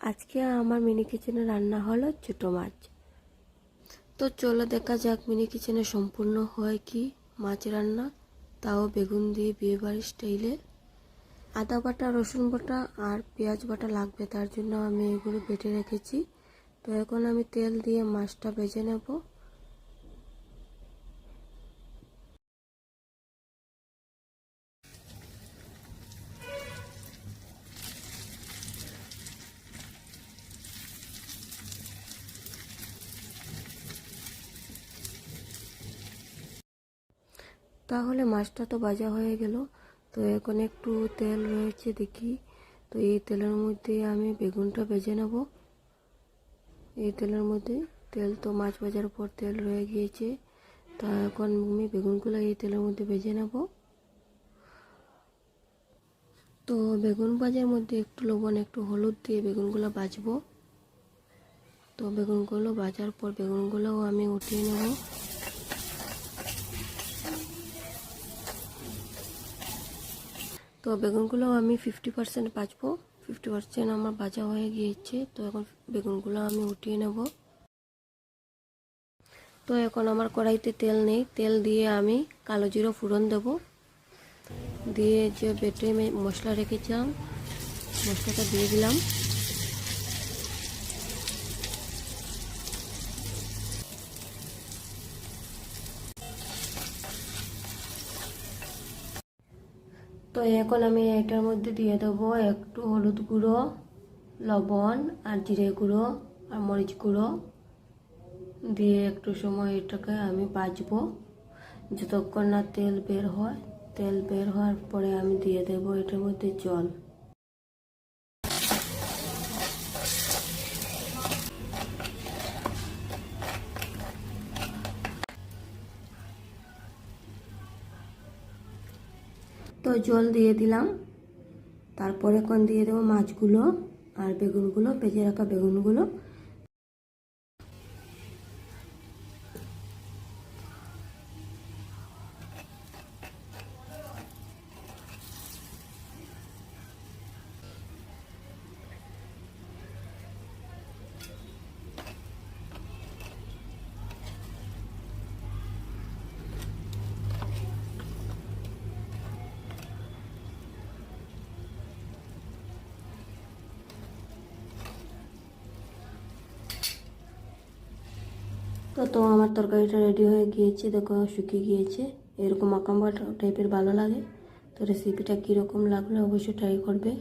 আজকে আমার মিনি কিচেনে রান্না হলো ছোটো মাছ। তো চলো দেখা যাক মিনি কিচেনে সম্পূর্ণ হয় কি মাছ রান্না, তাও বেগুন দিয়ে বিয়েবাড়ির স্টাইলে। আদা বাটা, রসুন বাটা আর পেঁয়াজ বাটা লাগবে, তার জন্য আমি এগুলো বেটে রেখেছি। তো এখন আমি তেল দিয়ে মাছটা ভেজে নেব। তাহলে মাছটা তো ভাজা হয়ে গেল। তো এখন একটু তেল রয়েছে দেখি, তো এই তেলের মধ্যে আমি বেগুনটা ভেজে নেব। এই তেলের মধ্যে তেল তো মাছ ভাজার পর তেল রয়ে গিয়েছে, তা এখন আমি বেগুনগুলো এই তেলের মধ্যে ভেজে নেব। তো বেগুন ভাজার মধ্যে একটু লবণ একটু হলুদ দিয়ে বেগুনগুলো ভাজবো। তো বেগুনগুলো ভাজার পর বেগুনগুলোও আমি উঠিয়ে নেব। তো বেগুনগুলো আমি 50% ভাজবো। 50% আমার ভাজা হয়ে গিয়েছে। তো এখন বেগুনগুলো আমি উঠিয়ে নেব। তো এখন আমার কড়াইতে তেল নেই, তেল দিয়ে আমি কালো জিরা ফোড়ন দেব, দিয়ে যে বেটে মশলা রেখেছিলাম মশলাটা দিয়ে দিলাম। তো এখন আমি এটার মধ্যে দিয়ে দেবো একটু হলুদ গুঁড়ো, লবণ আর জিরে গুঁড়ো আর মরিচ গুঁড়ো দিয়ে একটু সময় এটাকে আমি ভাজবো যতক্ষণ না তেল বের হয়। তেল বের হওয়ার পরে আমি দিয়ে দেবো এটার মধ্যে জল। তো জল দিয়ে দিলাম, তারপরে এখন দিয়ে দেবো মাছগুলো আর বেগুনগুলো, ভেজে রাখা বেগুনগুলো। তো আমার তরকারিটা রেডি হয়ে গিয়েছে, দেখো শুকিয়ে গিয়েছে। এরকম আঁকাম্বা টাইপের ভালো লাগে। তো রেসিপিটা কীরকম লাগলো অবশ্যই ট্রাই করবে।